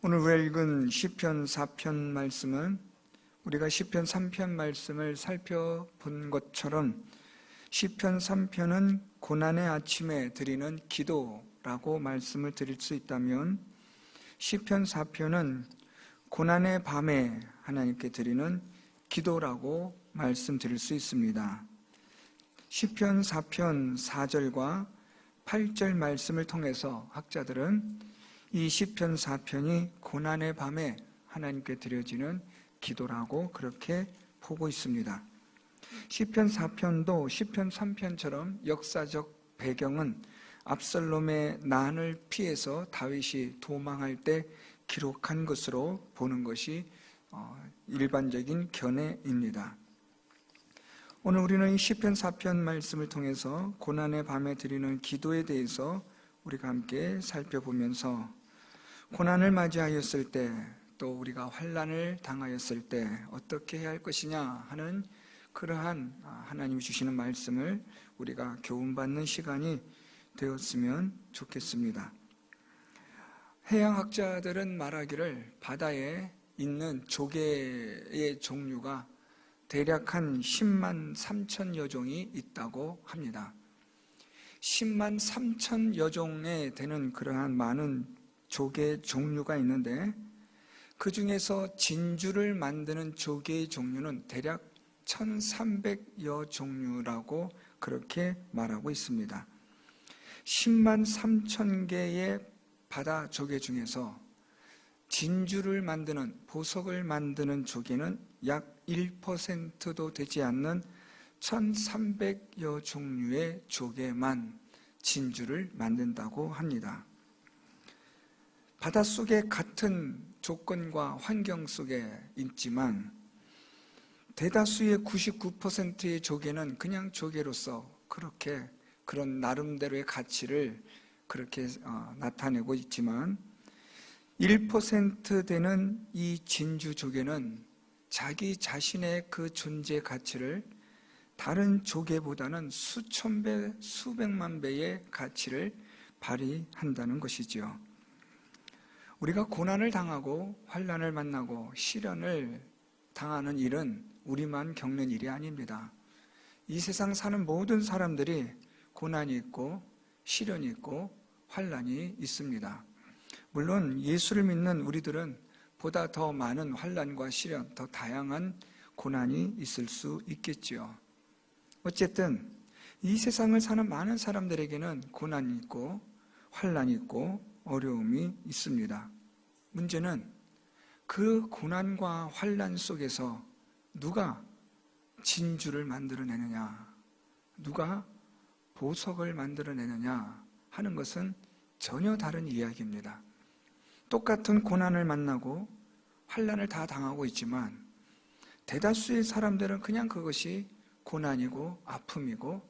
오늘 우리가 읽은 시편 4편 말씀은 우리가 시편 3편 말씀을 살펴본 것처럼 시편 3편은 고난의 아침에 드리는 기도라고 말씀을 드릴 수 있다면, 시편 4편은 고난의 밤에 하나님께 드리는 기도라고 말씀드릴 수 있습니다. 시편 4편 4절과 8절 말씀을 통해서 학자들은 이 시편 4편이 고난의 밤에 하나님께 드려지는 기도라고 그렇게 보고 있습니다. 시편 4편도 시편 3편처럼 역사적 배경은 압살롬의 난을 피해서 다윗이 도망할 때 기록한 것으로 보는 것이 일반적인 견해입니다. 오늘 우리는 이 시편 4편 말씀을 통해서 고난의 밤에 드리는 기도에 대해서 우리가 함께 살펴보면서, 고난을 맞이하였을 때, 또 우리가 환난을 당하였을 때 어떻게 해야 할 것이냐 하는 그러한 하나님이 주시는 말씀을 우리가 교훈받는 시간이 되었으면 좋겠습니다. 해양학자들은 말하기를 바다에 있는 조개의 종류가 대략 한 10만 3천여 종이 있다고 합니다. 10만 3천여 종에 되는 그러한 많은 조개 종류가 있는데, 그 중에서 진주를 만드는 조개의 종류는 대략 1300여 종류라고 그렇게 말하고 있습니다. 10만 3천 개의 바다 조개 중에서 진주를 만드는, 보석을 만드는 조개는 약 1%도 되지 않는 1300여 종류의 조개만 진주를 만든다고 합니다. 바닷속에 같은 조건과 환경 속에 있지만 대다수의 99%의 조개는 그냥 조개로서 그렇게 그런 나름대로의 가치를 그렇게 나타내고 있지만, 1% 되는 이 진주 조개는 자기 자신의 그 존재 가치를 다른 조개보다는 수천 배, 수백만 배의 가치를 발휘한다는 것이지요. 우리가 고난을 당하고 환난을 만나고 시련을 당하는 일은 우리만 겪는 일이 아닙니다. 이 세상 사는 모든 사람들이 고난이 있고 시련이 있고 환난이 있습니다. 물론 예수를 믿는 우리들은 보다 더 많은 환난과 시련, 더 다양한 고난이 있을 수 있겠지요. 어쨌든 이 세상을 사는 많은 사람들에게는 고난이 있고 환난이 있고 어려움이 있습니다. 문제는 그 고난과 환난 속에서 누가 진주를 만들어내느냐, 누가 보석을 만들어내느냐 하는 것은 전혀 다른 이야기입니다. 똑같은 고난을 만나고 환난을 다 당하고 있지만 대다수의 사람들은 그냥 그것이 고난이고 아픔이고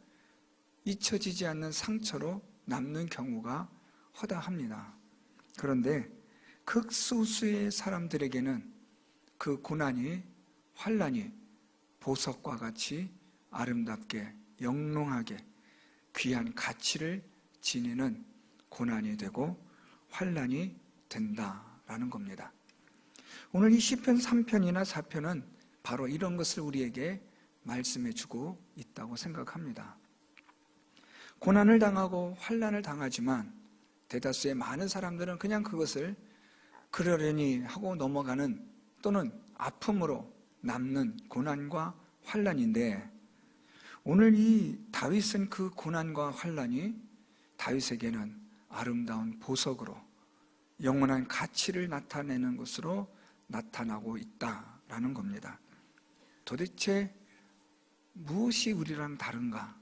잊혀지지 않는 상처로 남는 경우가 허다합니다. 그런데 극소수의 사람들에게는 그 고난이, 환난이 보석과 같이 아름답게 영롱하게 귀한 가치를 지니는 고난이 되고 환난이 된다라는 겁니다. 오늘 이 시편 3편이나 4편은 바로 이런 것을 우리에게 말씀해 주고 있다고 생각합니다. 고난을 당하고 환난을 당하지만 대다수의 많은 사람들은 그냥 그것을 그러려니 하고 넘어가는, 또는 아픔으로 남는 고난과 환난인데, 오늘 이 다윗은 그 고난과 환난이 다윗에게는 아름다운 보석으로 영원한 가치를 나타내는 것으로 나타나고 있다라는 겁니다. 도대체 무엇이 우리랑 다른가?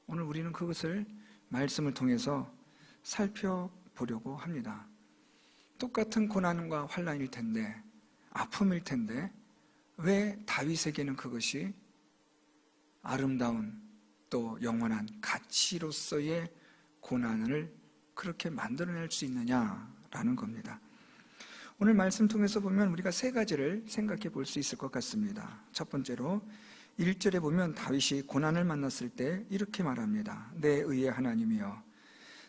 오늘 우리는 그것을 말씀을 통해서 살펴보려고 합니다. 똑같은 고난과 환난일 텐데, 아픔일 텐데, 왜 다윗에게는 그것이 아름다운 또 영원한 가치로서의 고난을 그렇게 만들어낼 수 있느냐라는 겁니다. 오늘 말씀 통해서 보면 우리가 세 가지를 생각해 볼 수 있을 것 같습니다. 첫 번째로 1절에 보면 다윗이 고난을 만났을 때 이렇게 말합니다. 내 의의 하나님이여,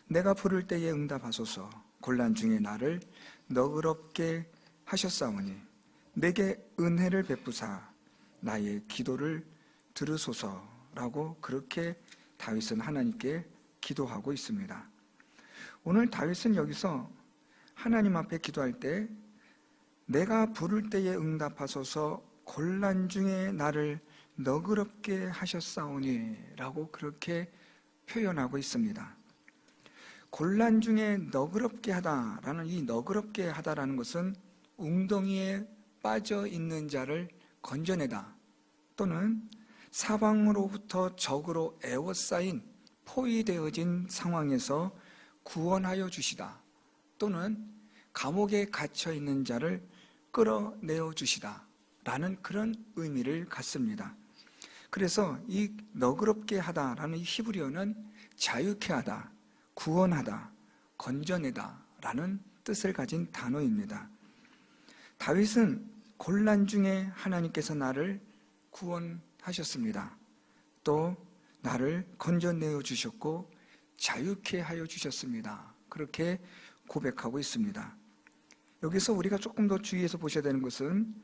내가 부를 때에 응답하소서. 곤란 중에 나를 너그럽게 하셨사오니 내게 은혜를 베푸사 나의 기도를 들으소서라고 그렇게 다윗은 하나님께 기도하고 있습니다. 오늘 다윗은 여기서 하나님 앞에 기도할 때 내가 부를 때에 응답하소서 곤란 중에 나를 너그럽게 하셨사오니 라고 그렇게 표현하고 있습니다. 곤란 중에 너그럽게 하다라는 이 너그럽게 하다라는 것은 웅덩이에 빠져 있는 자를 건져내다 또는 사방으로부터 적으로 에워싸인 포위되어진 상황에서 구원하여 주시다 또는 감옥에 갇혀 있는 자를 끌어내어 주시다 라는 그런 의미를 갖습니다. 그래서 이 너그럽게 하다라는 이 히브리어는 자유케 하다, 구원하다, 건져내다 라는 뜻을 가진 단어입니다. 다윗은 곤란 중에 하나님께서 나를 구원하셨습니다. 또 나를 건져내어 주셨고 자유케 하여 주셨습니다. 그렇게 고백하고 있습니다. 여기서 우리가 조금 더 주의해서 보셔야 되는 것은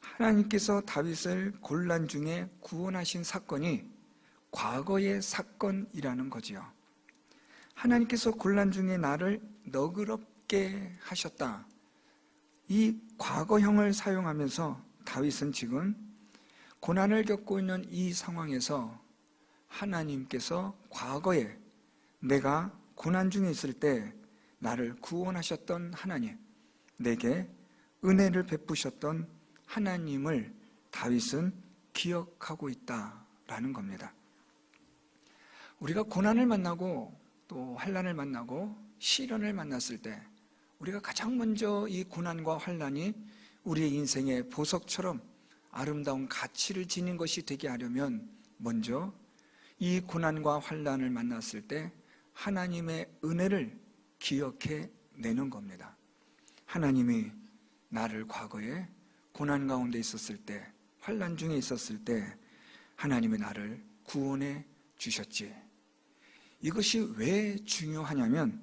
하나님께서 다윗을 곤란 중에 구원하신 사건이 과거의 사건이라는 거지요. 하나님께서 곤란 중에 나를 너그럽게 하셨다. 이 과거형을 사용하면서 다윗은 지금 고난을 겪고 있는 이 상황에서 하나님께서 과거에 내가 고난 중에 있을 때 나를 구원하셨던 하나님, 내게 은혜를 베푸셨던 하나님을 다윗은 기억하고 있다라는 겁니다. 우리가 고난을 만나고 또 환난을 만나고 시련을 만났을 때 우리가 가장 먼저 이 고난과 환난이 우리의 인생의 보석처럼 아름다운 가치를 지닌 것이 되게 하려면 먼저 이 고난과 환난을 만났을 때 하나님의 은혜를 기억해 내는 겁니다. 하나님이 나를 과거에 고난 가운데 있었을 때, 환난 중에 있었을 때 하나님이 나를 구원해 주셨지. 이것이 왜 중요하냐면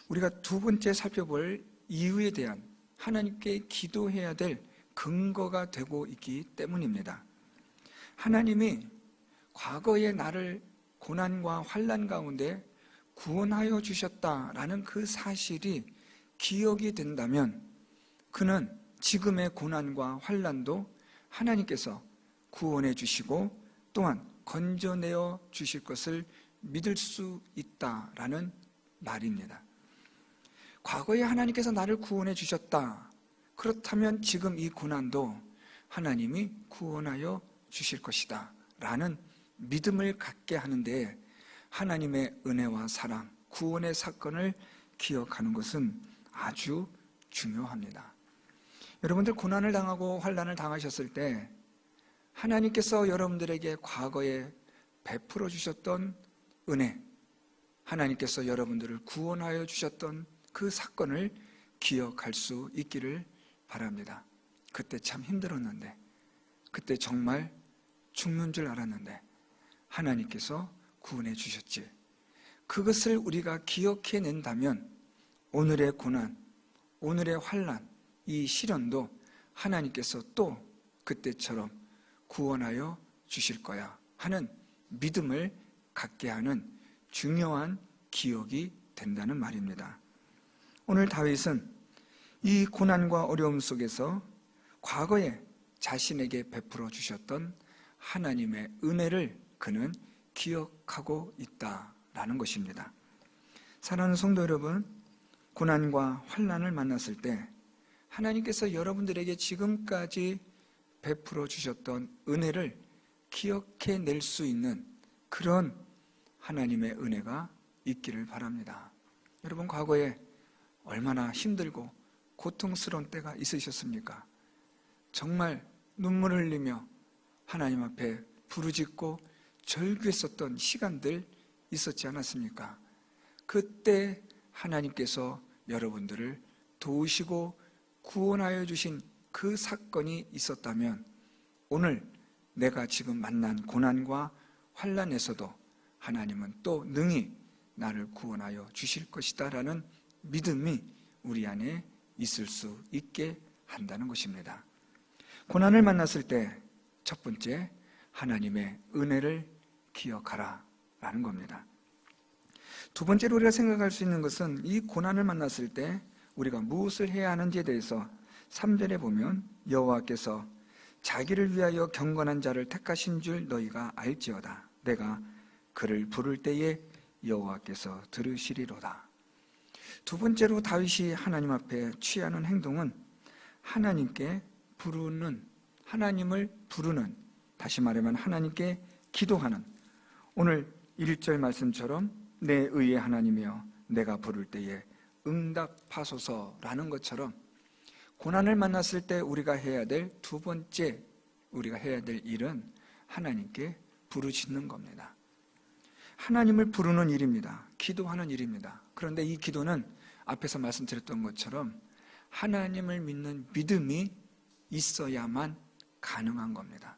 우리가 두 번째 살펴볼 이유에 대한 하나님께 기도해야 될 근거가 되고 있기 때문입니다. 하나님이 과거에 나를 고난과 환난 가운데 구원하여 주셨다라는 그 사실이 기억이 된다면 그는 지금의 고난과 환난도 하나님께서 구원해 주시고 또한 건져내어 주실 것을 믿을 수 있다라는 말입니다. 과거에 하나님께서 나를 구원해 주셨다. 그렇다면 지금 이 고난도 하나님이 구원하여 주실 것이다 라는 믿음을 갖게 하는데 하나님의 은혜와 사랑, 구원의 사건을 기억하는 것은 아주 중요합니다. 여러분들 고난을 당하고 환난을 당하셨을 때 하나님께서 여러분들에게 과거에 베풀어 주셨던 은혜, 하나님께서 여러분들을 구원하여 주셨던 그 사건을 기억할 수 있기를 바랍니다. 그때 참 힘들었는데, 그때 정말 죽는 줄 알았는데 하나님께서 구원해 주셨지. 그것을 우리가 기억해 낸다면 오늘의 고난, 오늘의 환난, 이 시련도 하나님께서 또 그때처럼 구원하여 주실 거야 하는 믿음을 갖게 하는 중요한 기억이 된다는 말입니다. 오늘 다윗은 이 고난과 어려움 속에서 과거에 자신에게 베풀어 주셨던 하나님의 은혜를 그는 기억하고 있다라는 것입니다. 사랑하는 성도 여러분, 고난과 환난을 만났을 때 하나님께서 여러분들에게 지금까지 베풀어 주셨던 은혜를 기억해 낼 수 있는 그런 하나님의 은혜가 있기를 바랍니다. 여러분 과거에 얼마나 힘들고 고통스러운 때가 있으셨습니까? 정말 눈물을 흘리며 하나님 앞에 부르짖고 절규했었던 시간들 있었지 않았습니까? 그때 하나님께서 여러분들을 도우시고 구원하여 주신 그 사건이 있었다면 오늘 내가 지금 만난 고난과 환난에서도 하나님은 또 능히 나를 구원하여 주실 것이다 라는 믿음이 우리 안에 있을 수 있게 한다는 것입니다. 고난을 만났을 때 첫 번째, 하나님의 은혜를 기억하라 라는 겁니다. 두 번째로 우리가 생각할 수 있는 것은 이 고난을 만났을 때 우리가 무엇을 해야 하는지에 대해서 3절에 보면 여호와께서 자기를 위하여 경건한 자를 택하신 줄 너희가 알지어다. 내가 그를 부를 때에 여호와께서 들으시리로다. 두 번째로 다윗이 하나님 앞에 취하는 행동은 하나님께 부르는, 하나님을 부르는, 다시 말하면 하나님께 기도하는, 오늘 1절 말씀처럼 내 의의 하나님이여 내가 부를 때에 응답하소서라는 것처럼 고난을 만났을 때 우리가 해야 될 두 번째, 우리가 해야 될 일은 하나님께 부르짖는 겁니다. 하나님을 부르는 일입니다. 기도하는 일입니다. 그런데 이 기도는 앞에서 말씀드렸던 것처럼 하나님을 믿는 믿음이 있어야만 가능한 겁니다.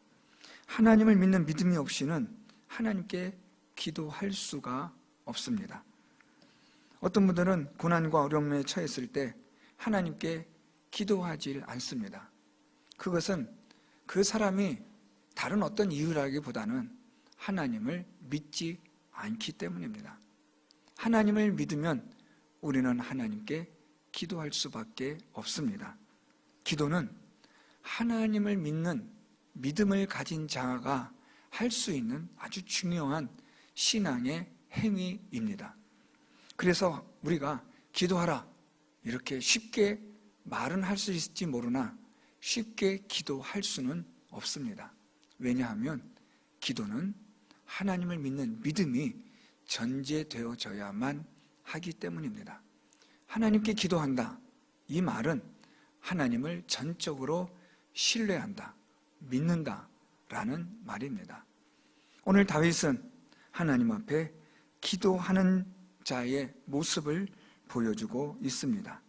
하나님을 믿는 믿음이 없이는 하나님께 기도할 수가 없습니다. 어떤 분들은 고난과 어려움에 처했을 때 하나님께 기도하지 않습니다. 그것은 그 사람이 다른 어떤 이유라기보다는 하나님을 믿지 않기 때문입니다. 하나님을 믿으면 우리는 하나님께 기도할 수밖에 없습니다. 기도는 하나님을 믿는 믿음을 가진 자가 할 수 있는 아주 중요한 신앙의 행위입니다. 그래서 우리가 기도하라 이렇게 쉽게 말은 할 수 있을지 모르나 쉽게 기도할 수는 없습니다. 왜냐하면 기도는 하나님을 믿는 믿음이 전제되어져야만 하기 때문입니다. 하나님께 기도한다. 이 말은 하나님을 전적으로 신뢰한다, 믿는다 라는 말입니다. 오늘 다윗은 하나님 앞에 기도하는 자의 모습을 보여주고 있습니다.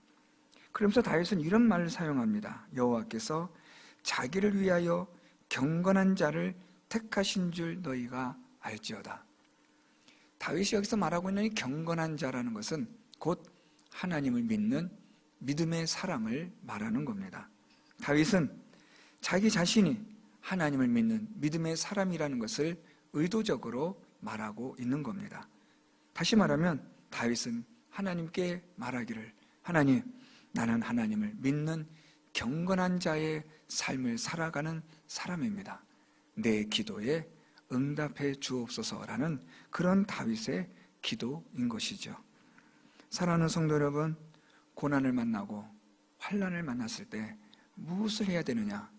그러면서 다윗은 이런 말을 사용합니다. 여호와께서 자기를 위하여 경건한 자를 택하신 줄 너희가 알지어다. 다윗이 여기서 말하고 있는 이 경건한 자라는 것은 곧 하나님을 믿는 믿음의 사람을 말하는 겁니다. 다윗은 자기 자신이 하나님을 믿는 믿음의 사람이라는 것을 의도적으로 말하고 있는 겁니다. 다시 말하면 다윗은 하나님께 말하기를, 하나님, 나는 하나님을 믿는 경건한 자의 삶을 살아가는 사람입니다. 내 기도에 응답해 주옵소서라는 그런 다윗의 기도인 것이죠. 사랑하는 성도 여러분, 고난을 만나고 환난을 만났을 때 무엇을 해야 되느냐?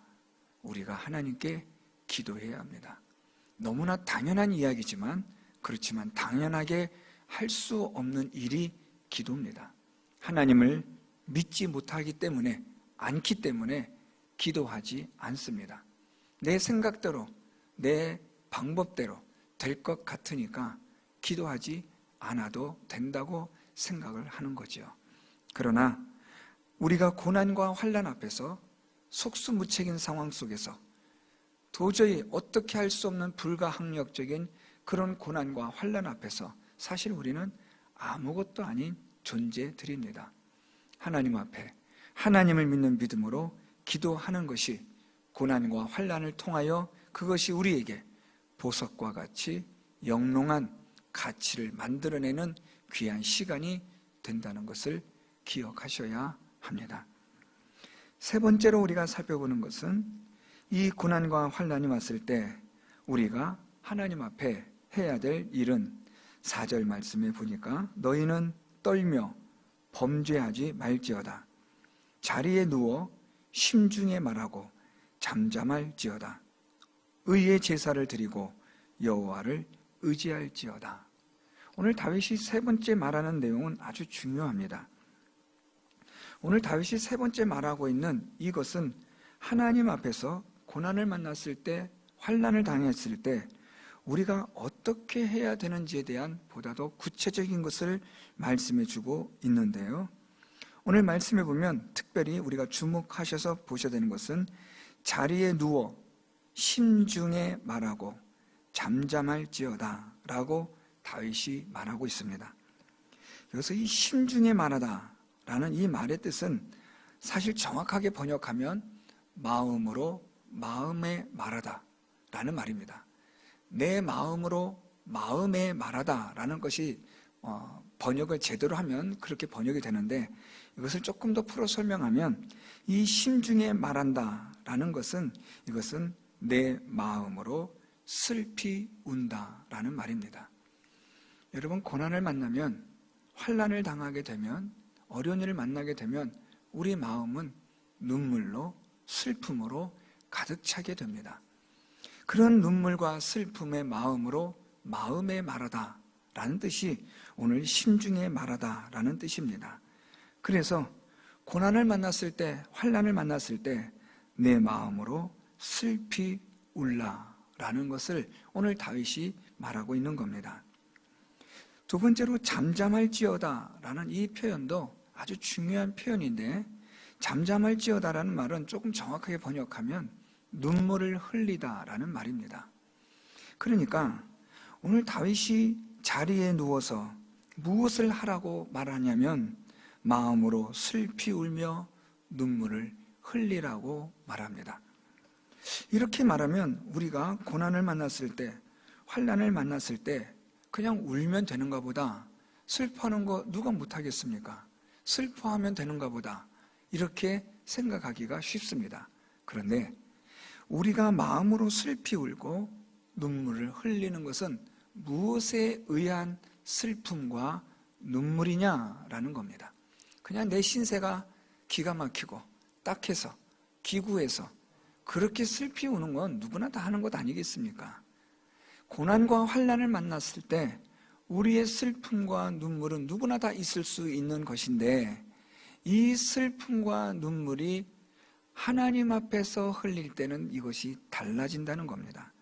우리가 하나님께 기도해야 합니다. 너무나 당연한 이야기지만 그렇지만 당연하게 할 수 없는 일이 기도입니다. 하나님을 믿지 못하기 때문에, 않기 때문에 기도하지 않습니다. 내 생각대로, 내 방법대로 될 것 같으니까 기도하지 않아도 된다고 생각을 하는 거죠. 그러나 우리가 고난과 환난 앞에서 속수무책인 상황 속에서 도저히 어떻게 할 수 없는 불가항력적인 그런 고난과 환난 앞에서 사실 우리는 아무것도 아닌 존재들입니다. 하나님 앞에 하나님을 믿는 믿음으로 기도하는 것이 고난과 환난을 통하여 그것이 우리에게 보석과 같이 영롱한 가치를 만들어내는 귀한 시간이 된다는 것을 기억하셔야 합니다. 세 번째로 우리가 살펴보는 것은 이 고난과 환난이 왔을 때 우리가 하나님 앞에 해야 될 일은 4절 말씀에 보니까 너희는 떨며 범죄하지 말지어다. 자리에 누워 심중에 말하고 잠잠할지어다. 의의 제사를 드리고 여호와를 의지할지어다. 오늘 다윗이 세 번째 말하는 내용은 아주 중요합니다. 오늘 다윗이 세 번째 말하고 있는 이것은 하나님 앞에서 고난을 만났을 때, 환난을 당했을 때 우리가 어떻게 해야 되는지에 대한 보다도 구체적인 것을 말씀해 주고 있는데요. 오늘 말씀해 보면 특별히 우리가 주목하셔서 보셔야 되는 것은 자리에 누워 심중에 말하고 잠잠할지어다 라고 다윗이 말하고 있습니다. 여기서 이 심중에 말하다 라는 이 말의 뜻은 사실 정확하게 번역하면 마음으로 마음에 말하다 라는 말입니다. 내 마음으로 마음에 말하다 라는 것이 번역을 제대로 하면 그렇게 번역이 되는데, 이것을 조금 더 풀어 설명하면 이 심중에 말한다 라는 것은 이것은 내 마음으로 슬피 운다 라는 말입니다. 여러분, 고난을 만나면, 환난을 당하게 되면, 어려운 일을 만나게 되면 우리 마음은 눈물로, 슬픔으로 가득 차게 됩니다. 그런 눈물과 슬픔의 마음으로 마음에 말하다 라는 뜻이 오늘 심중에 말하다 라는 뜻입니다. 그래서 고난을 만났을 때, 환난을 만났을 때 내 마음으로 슬피 울라 라는 것을 오늘 다윗이 말하고 있는 겁니다. 두 번째로 잠잠할지어다 라는 이 표현도 아주 중요한 표현인데, 잠잠할지어다 라는 말은 조금 정확하게 번역하면 눈물을 흘리다 라는 말입니다. 그러니까 오늘 다윗이 자리에 누워서 무엇을 하라고 말하냐면 마음으로 슬피 울며 눈물을 흘리라고 말합니다. 이렇게 말하면 우리가 고난을 만났을 때, 환난을 만났을 때 그냥 울면 되는가 보다, 슬퍼하는 거 누가 못하겠습니까? 슬퍼하면 되는가 보다, 이렇게 생각하기가 쉽습니다. 그런데 우리가 마음으로 슬피 울고 눈물을 흘리는 것은 무엇에 의한 슬픔과 눈물이냐라는 겁니다. 그냥 내 신세가 기가 막히고 딱해서, 기구해서 그렇게 슬피 우는 건 누구나 다 하는 것 아니겠습니까? 고난과 환난을 만났을 때 우리의 슬픔과 눈물은 누구나 다 있을 수 있는 것인데, 이 슬픔과 눈물이 하나님 앞에서 흘릴 때는 이것이 달라진다는 겁니다.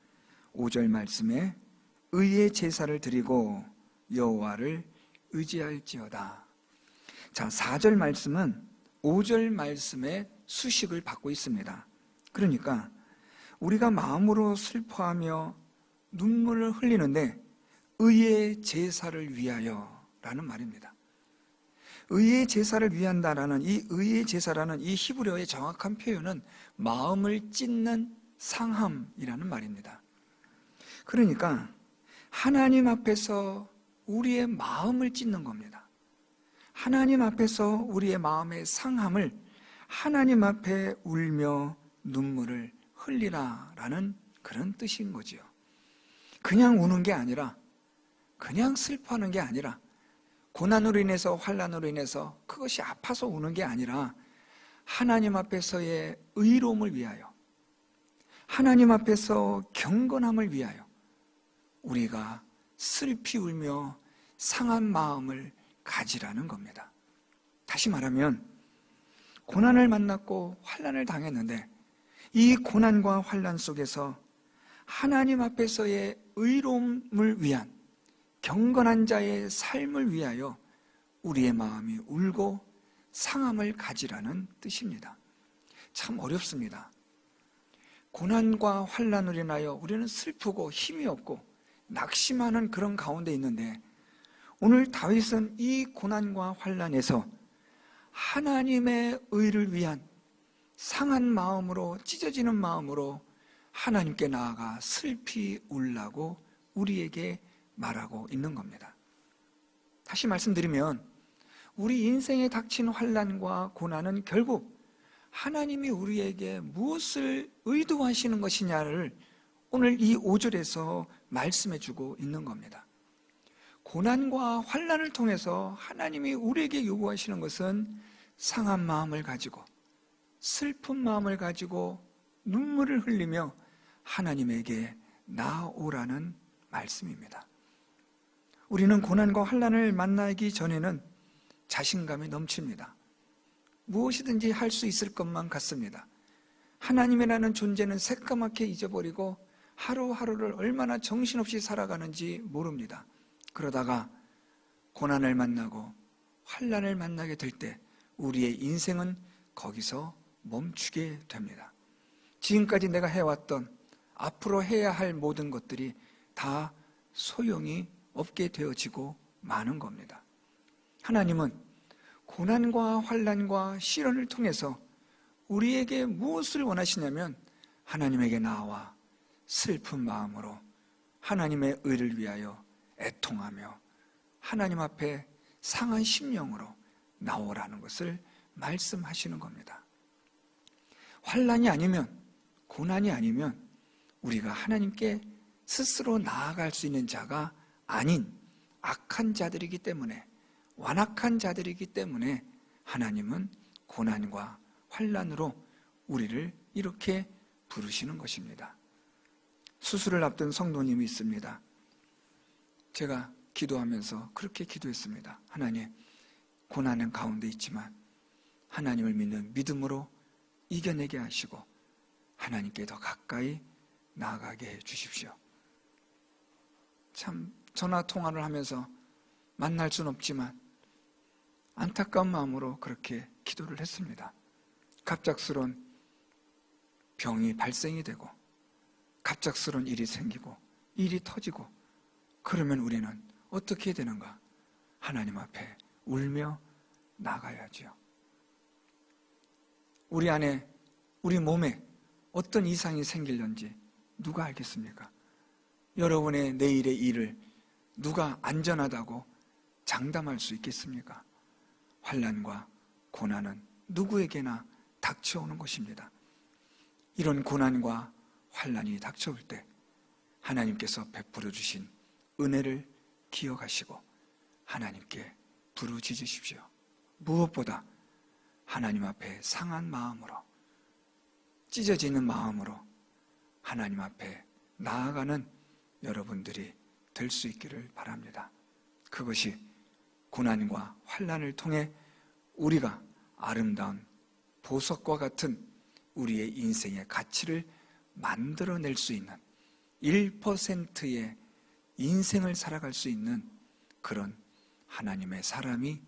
5절 말씀에 의의 제사를 드리고 여호와를 의지할지어다. 자, 4절 말씀은 5절 말씀의 수식을 받고 있습니다. 그러니까 우리가 마음으로 슬퍼하며 눈물을 흘리는데 의의 제사를 위하여 라는 말입니다. 의의 제사를 위한다라는 이 의의 제사라는 이 히브리어의 정확한 표현은 마음을 찢는 상함이라는 말입니다. 그러니까 하나님 앞에서 우리의 마음을 찢는 겁니다. 하나님 앞에서 우리의 마음의 상함을 하나님 앞에 울며 눈물을 흘리라라는 그런 뜻인 거지요. 그냥 우는 게 아니라, 그냥 슬퍼하는 게 아니라, 고난으로 인해서, 환난으로 인해서 그것이 아파서 우는 게 아니라 하나님 앞에서의 의로움을 위하여, 하나님 앞에서 경건함을 위하여 우리가 슬피 울며 상한 마음을 가지라는 겁니다. 다시 말하면 고난을 만났고 환난을 당했는데 이 고난과 환난 속에서 하나님 앞에서의 의로움을 위한 경건한 자의 삶을 위하여 우리의 마음이 울고 상함을 가지라는 뜻입니다. 참 어렵습니다. 고난과 환난으로 인하여 우리는 슬프고 힘이 없고 낙심하는 그런 가운데 있는데, 오늘 다윗은 이 고난과 환난에서 하나님의 의를 위한 상한 마음으로, 찢어지는 마음으로 하나님께 나아가 슬피 울라고 우리에게 말하고 있는 겁니다. 다시 말씀드리면 우리 인생에 닥친 환난과 고난은 결국 하나님이 우리에게 무엇을 의도하시는 것이냐를 오늘 이 5절에서 말씀해 주고 있는 겁니다. 고난과 환난을 통해서 하나님이 우리에게 요구하시는 것은 상한 마음을 가지고, 슬픈 마음을 가지고 눈물을 흘리며 하나님에게 나아오라는 말씀입니다. 우리는 고난과 환난을 만나기 전에는 자신감이 넘칩니다. 무엇이든지 할 수 있을 것만 같습니다. 하나님이라는 존재는 새까맣게 잊어버리고 하루하루를 얼마나 정신없이 살아가는지 모릅니다. 그러다가 고난을 만나고 환난을 만나게 될 때 우리의 인생은 거기서 멈추게 됩니다. 지금까지 내가 해왔던, 앞으로 해야 할 모든 것들이 다 소용이 없게 되어지고 마는 겁니다. 하나님은 고난과 환난과 시련을 통해서 우리에게 무엇을 원하시냐면 하나님에게 나와 슬픈 마음으로 하나님의 의를 위하여 애통하며 하나님 앞에 상한 심령으로 나오라는 것을 말씀하시는 겁니다. 환난이 아니면, 고난이 아니면 우리가 하나님께 스스로 나아갈 수 있는 자가 아닌 악한 자들이기 때문에, 완악한 자들이기 때문에 하나님은 고난과 환난으로 우리를 이렇게 부르시는 것입니다. 수술을 앞둔 성도님이 있습니다. 제가 기도하면서 그렇게 기도했습니다. 하나님, 고난은 가운데 있지만 하나님을 믿는 믿음으로 이겨내게 하시고 하나님께 더 가까이 나아가게 해 주십시오. 참 전화 통화를 하면서 만날 수는 없지만 안타까운 마음으로 그렇게 기도를 했습니다. 갑작스러운 병이 발생이 되고 갑작스러운 일이 생기고 일이 터지고 그러면 우리는 어떻게 해야 되는가? 하나님 앞에 울며 나가야지요. 우리 안에, 우리 몸에 어떤 이상이 생길는지 누가 알겠습니까? 여러분의 내일의 일을 누가 안전하다고 장담할 수 있겠습니까? 환난과 고난은 누구에게나 닥쳐오는 것입니다. 이런 고난과 환난이 닥쳐올 때 하나님께서 베풀어 주신 은혜를 기억하시고 하나님께 부르짖으십시오. 무엇보다 하나님 앞에 상한 마음으로, 찢어지는 마음으로 하나님 앞에 나아가는 여러분들이 될 수 있기를 바랍니다. 그것이 고난과 환난을 통해 우리가 아름다운 보석과 같은 우리의 인생의 가치를 만들어낼 수 있는 1%의 인생을 살아갈 수 있는 그런 하나님의 사람이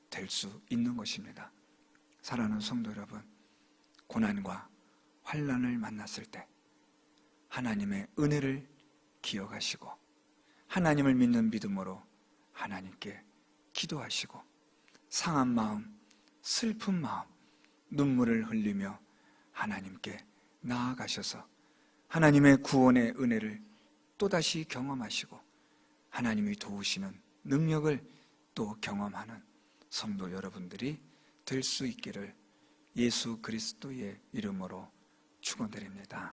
될 수 있는 것입니다. 사랑하는 성도 여러분, 고난과 환난을 만났을 때 하나님의 은혜를 기억하시고 하나님을 믿는 믿음으로 하나님께 기도하시고 상한 마음, 슬픈 마음, 눈물을 흘리며 하나님께 나아가셔서 하나님의 구원의 은혜를 또다시 경험하시고 하나님이 도우시는 능력을 또 경험하는 성도 여러분들이 될 수 있기를 예수 그리스도의 이름으로 축원드립니다.